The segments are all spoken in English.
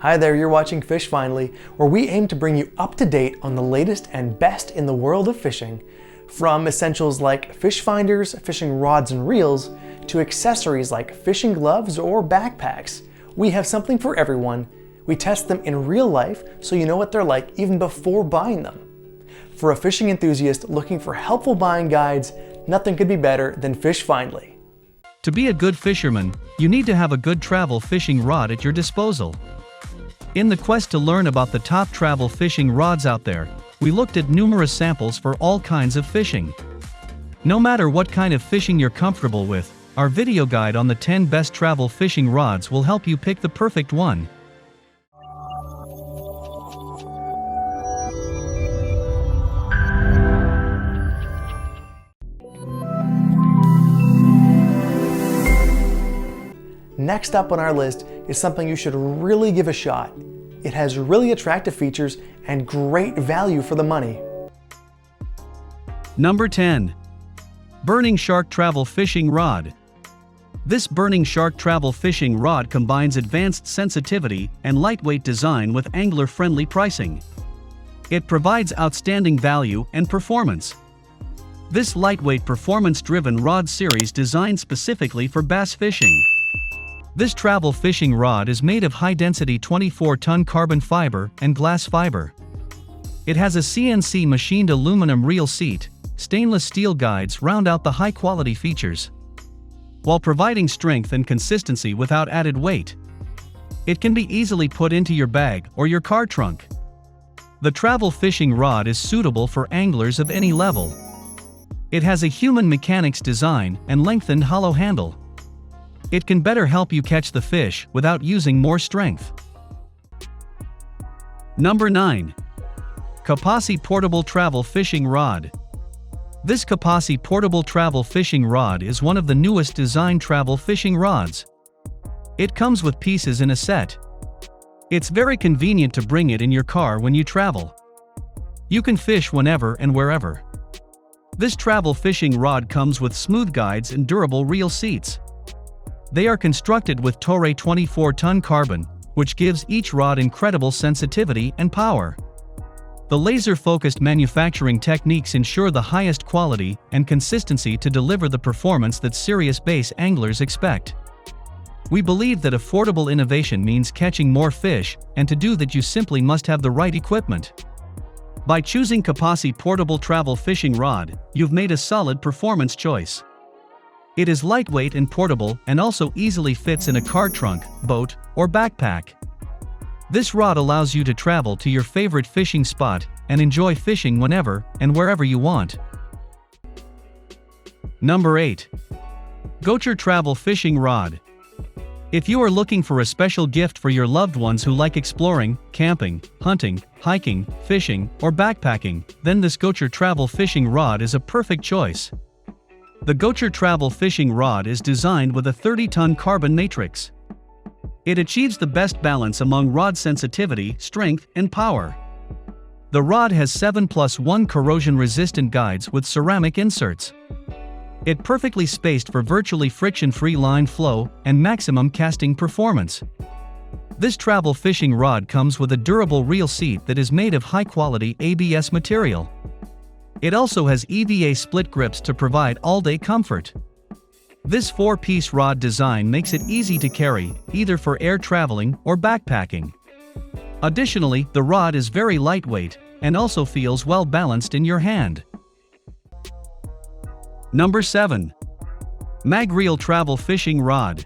Hi there, you're watching Fish Finally, where we aim to bring you up to date on the latest and best in the world of fishing. From essentials like fish finders, fishing rods and reels, to accessories like fishing gloves or backpacks, we have something for everyone. We test them in real life so you know what they're like even before buying them. For a fishing enthusiast looking for helpful buying guides, nothing could be better than Fish Finally. To be a good fisherman, you need to have a good travel fishing rod at your disposal. In the quest to learn about the top travel fishing rods out there, we looked at numerous samples for all kinds of fishing. No matter what kind of fishing you're comfortable with, our video guide on the 10 best travel fishing rods will help you pick the perfect one. Next up on our list is something you should really give a shot. It has really attractive features and great value for the money. Number 10. Burning Shark Travel Fishing Rod. This Burning Shark Travel Fishing Rod combines advanced sensitivity and lightweight design with angler-friendly pricing. It provides outstanding value and performance. This lightweight performance-driven rod series designed specifically for bass fishing. This travel fishing rod is made of high-density 24-ton carbon fiber and glass fiber. It has a CNC machined aluminum reel seat. Stainless steel guides round out the high-quality features, while providing strength and consistency without added weight. It can be easily put into your bag or your car trunk. The travel fishing rod is suitable for anglers of any level. It has a human mechanics design and lengthened hollow handle. It can better help you catch the fish without using more strength. Number 9. CAPACI Portable Travel Fishing Rod. This CAPACI Portable Travel Fishing Rod is one of the newest design travel fishing rods. It comes with pieces in a set. It's very convenient to bring it in your car when you travel. You can fish whenever and wherever. This travel fishing rod comes with smooth guides and durable reel seats. They are constructed with Toray 24-ton carbon, which gives each rod incredible sensitivity and power. The laser-focused manufacturing techniques ensure the highest quality and consistency to deliver the performance that serious bass anglers expect. We believe that affordable innovation means catching more fish, and to do that you simply must have the right equipment. By choosing CAPACI Portable Travel Fishing Rod, you've made a solid performance choice. It is lightweight and portable and also easily fits in a car trunk, boat, or backpack. This rod allows you to travel to your favorite fishing spot and enjoy fishing whenever and wherever you want. Number 8. Goture Travel Fishing Rod. If you are looking for a special gift for your loved ones who like exploring, camping, hunting, hiking, fishing, or backpacking, then this Goture Travel Fishing Rod is a perfect choice. The Goture Travel Fishing Rod is designed with a 30-ton carbon matrix. It achieves the best balance among rod sensitivity, strength, and power. The rod has 7+1 corrosion-resistant guides with ceramic inserts. It perfectly spaced for virtually friction-free line flow and maximum casting performance. This travel fishing rod comes with a durable reel seat that is made of high-quality ABS material. It also has EVA split grips to provide all-day comfort. This 4-piece rod design makes it easy to carry, either for air traveling or backpacking. Additionally, the rod is very lightweight and also feels well balanced in your hand. Number 7. Magreel Travel Fishing Rod.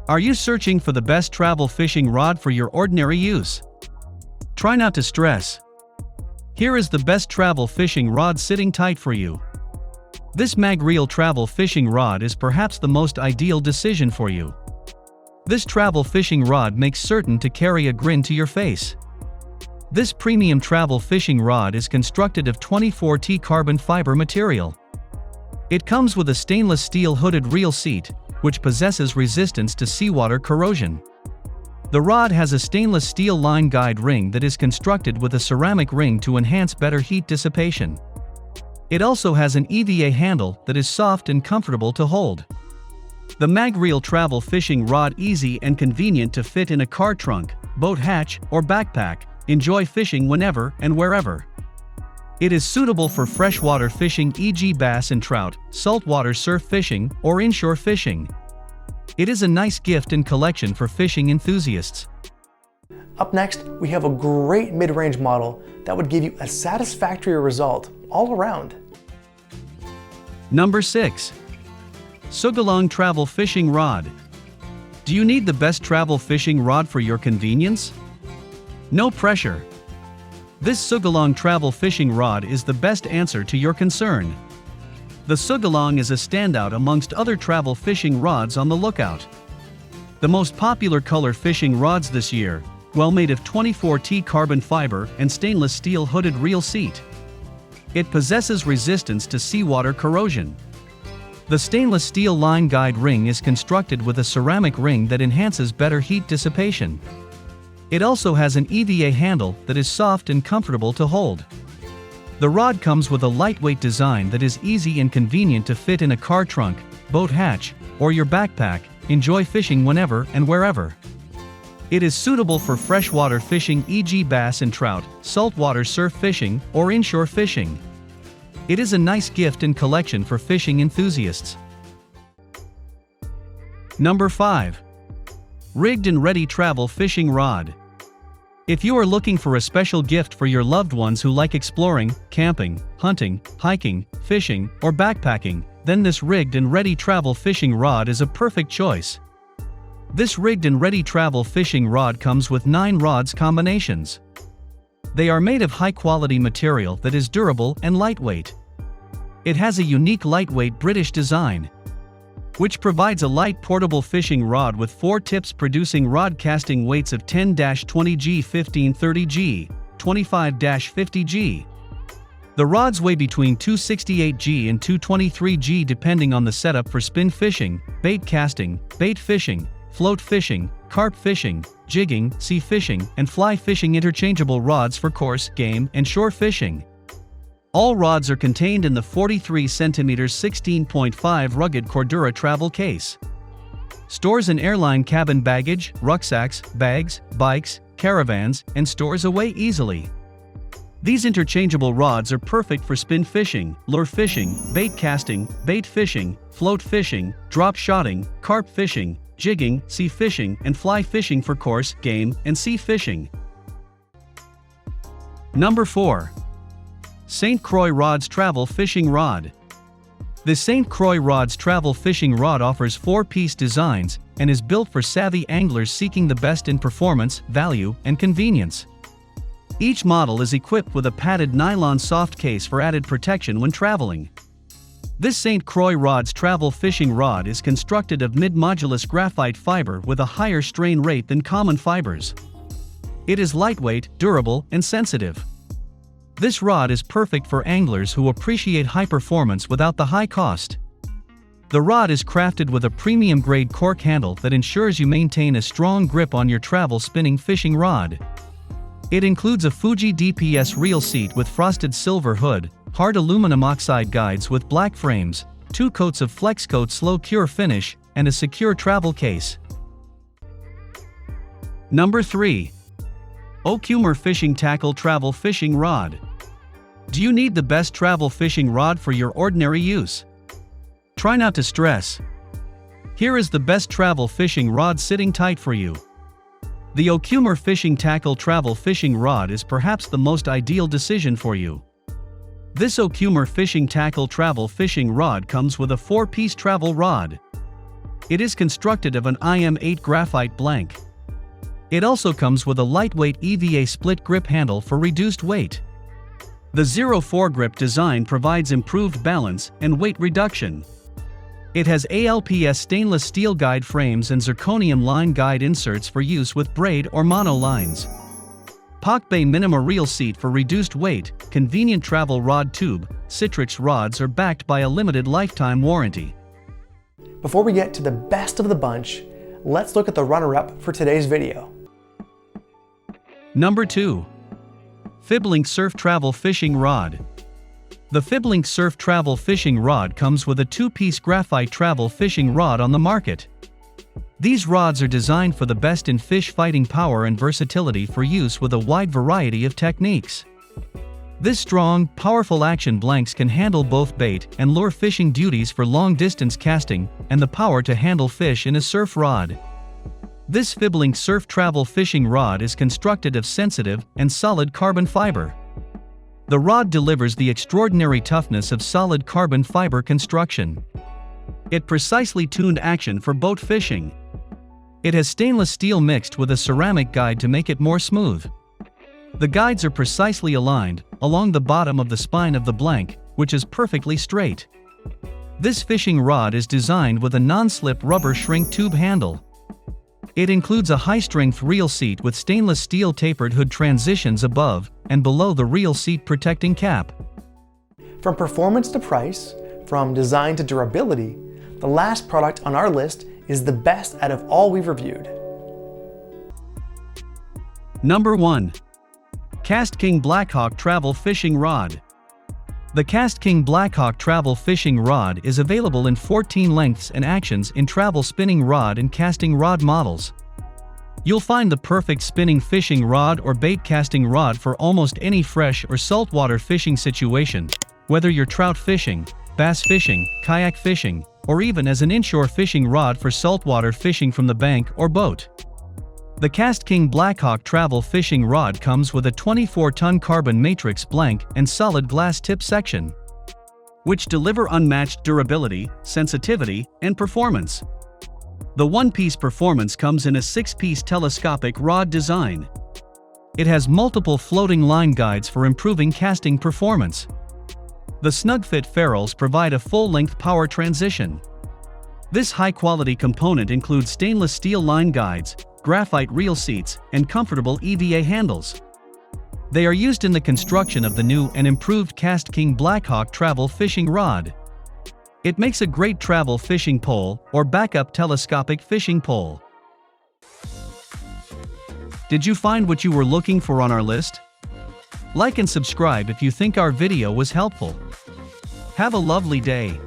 Are you searching for the best travel fishing rod for your ordinary use? Try not to stress. Here is the best travel fishing rod sitting tight for you. This Magreel travel fishing rod is perhaps the most ideal decision for you. This travel fishing rod makes certain to carry a grin to your face. This premium travel fishing rod is constructed of 24T carbon fiber material. It comes with a stainless steel hooded reel seat, which possesses resistance to seawater corrosion. The rod has a stainless steel line guide ring that is constructed with a ceramic ring to enhance better heat dissipation. It also has an EVA handle that is soft and comfortable to hold. The Magreel travel fishing rod, easy and convenient to fit in a car trunk, boat hatch, or backpack. Enjoy fishing whenever and wherever. It is suitable for freshwater fishing, e.g. bass and trout, saltwater surf fishing, or inshore fishing. It is a nice gift and collection for fishing enthusiasts. Up next, we have a great mid-range model that would give you a satisfactory result all around. Number 6. Sougayilang Travel Fishing Rod. Do you need the best travel fishing rod for your convenience? No pressure. This Sougayilang travel fishing rod is the best answer to your concern. The Sougayilang is a standout amongst other travel fishing rods on the lookout. The most popular color fishing rods this year, well made of 24T carbon fiber and stainless steel hooded reel seat. It possesses resistance to seawater corrosion. The stainless steel line guide ring is constructed with a ceramic ring that enhances better heat dissipation. It also has an EVA handle that is soft and comfortable to hold. The rod comes with a lightweight design that is easy and convenient to fit in a car trunk, boat hatch, or your backpack. Enjoy fishing whenever and wherever. It is suitable for freshwater fishing, e.g. bass and trout, saltwater surf fishing, or inshore fishing. It is a nice gift and collection for fishing enthusiasts. Number 5. Rigged and Ready Travel Fishing Rod. If you are looking for a special gift for your loved ones who like exploring, camping, hunting, hiking, fishing, or backpacking, then this Rigged and Ready Travel Fishing Rod is a perfect choice. This Rigged and Ready Travel Fishing Rod comes with 9 rods combinations. They are made of high-quality material that is durable and lightweight. It has a unique lightweight British design, which provides a light portable fishing rod with 4 tips producing rod casting weights of 10-20G, 15-30G, 25-50G. The rods weigh between 268G and 223G depending on the setup for spin fishing, bait casting, bait fishing, float fishing, carp fishing, jigging, sea fishing, and fly fishing. Interchangeable rods for coarse, game, and shore fishing. All rods are contained in the 43 cm 16.5 rugged Cordura travel case. Stores in airline cabin baggage, rucksacks, bags, bikes, caravans, and stores away easily. These interchangeable rods are perfect for spin fishing, lure fishing, bait casting, bait fishing, float fishing, drop shotting, carp fishing, jigging, sea fishing, and fly fishing for coarse, game, and sea fishing. Number 4. St. Croix Rods Travel Fishing Rod. The St. Croix Rods Travel Fishing Rod offers 4-piece designs and is built for savvy anglers seeking the best in performance, value, and convenience. Each model is equipped with a padded nylon soft case for added protection when traveling. This St. Croix Rods Travel Fishing Rod is constructed of mid-modulus graphite fiber with a higher strain rate than common fibers. It is lightweight, durable, and sensitive. This rod is perfect for anglers who appreciate high performance without the high cost. The rod is crafted with a premium-grade cork handle that ensures you maintain a strong grip on your travel spinning fishing rod. It includes a Fuji DPS reel seat with frosted silver hood, hard aluminum oxide guides with black frames, 2 coats of FlexCoat slow cure finish, and a secure travel case. Number 3. Okuma Fishing Tackle Travel Fishing Rod. Do you need the best travel fishing rod for your ordinary use? Try not to stress. Here is the best travel fishing rod sitting tight for you. The Okuma Fishing Tackle Travel Fishing Rod is perhaps the most ideal decision for you. This Okuma Fishing Tackle Travel Fishing Rod comes with a 4-piece travel rod. It is constructed of an IM8 graphite blank. It also comes with a lightweight EVA split grip handle for reduced weight. The 0-4 grip design provides improved balance and weight reduction. It has ALPS stainless steel guide frames and zirconium line guide inserts for use with braid or mono lines. POC Bay Minima reel seat for reduced weight, convenient travel rod tube. Citrix rods are backed by a limited lifetime warranty. Before we get to the best of the bunch, let's look at the runner-up for today's video. Number 2. Fiblink Surf Travel Fishing Rod. The Fiblink Surf Travel Fishing Rod comes with a 2-piece graphite travel fishing rod on the market. These rods are designed for the best in fish fighting power and versatility for use with a wide variety of techniques. This strong, powerful action blanks can handle both bait and lure fishing duties for long-distance casting, and the power to handle fish in a surf rod. This Fiblink Surf Travel Fishing Rod is constructed of sensitive and solid carbon fiber. The rod delivers the extraordinary toughness of solid carbon fiber construction. It precisely tuned action for boat fishing. It has stainless steel mixed with a ceramic guide to make it more smooth. The guides are precisely aligned along the bottom of the spine of the blank, which is perfectly straight. This fishing rod is designed with a non-slip rubber shrink tube handle. It includes a high-strength reel seat with stainless steel tapered hood transitions above and below the reel seat protecting cap. From performance to price, from design to durability, the last product on our list is the best out of all we've reviewed. Number 1. KastKing Blackhawk Travel Fishing Rod. The KastKing Blackhawk Travel Fishing Rod is available in 14 lengths and actions in travel spinning rod and casting rod models. You'll find the perfect spinning fishing rod or bait casting rod for almost any fresh or saltwater fishing situation, whether you're trout fishing, bass fishing, kayak fishing, or even as an inshore fishing rod for saltwater fishing from the bank or boat. The KastKing Blackhawk Travel Fishing Rod comes with a 24-ton carbon matrix blank and solid glass tip section, which deliver unmatched durability, sensitivity, and performance. The one-piece performance comes in a 6-piece telescopic rod design. It has multiple floating line guides for improving casting performance. The snug-fit ferrules provide a full-length power transition. This high-quality component includes stainless steel line guides, graphite reel seats, and comfortable EVA handles. They are used in the construction of the new and improved KastKing Blackhawk Travel Fishing Rod. It makes a great travel fishing pole or backup telescopic fishing pole. Did you find what you were looking for on our list? Like and subscribe if you think our video was helpful. Have a lovely day.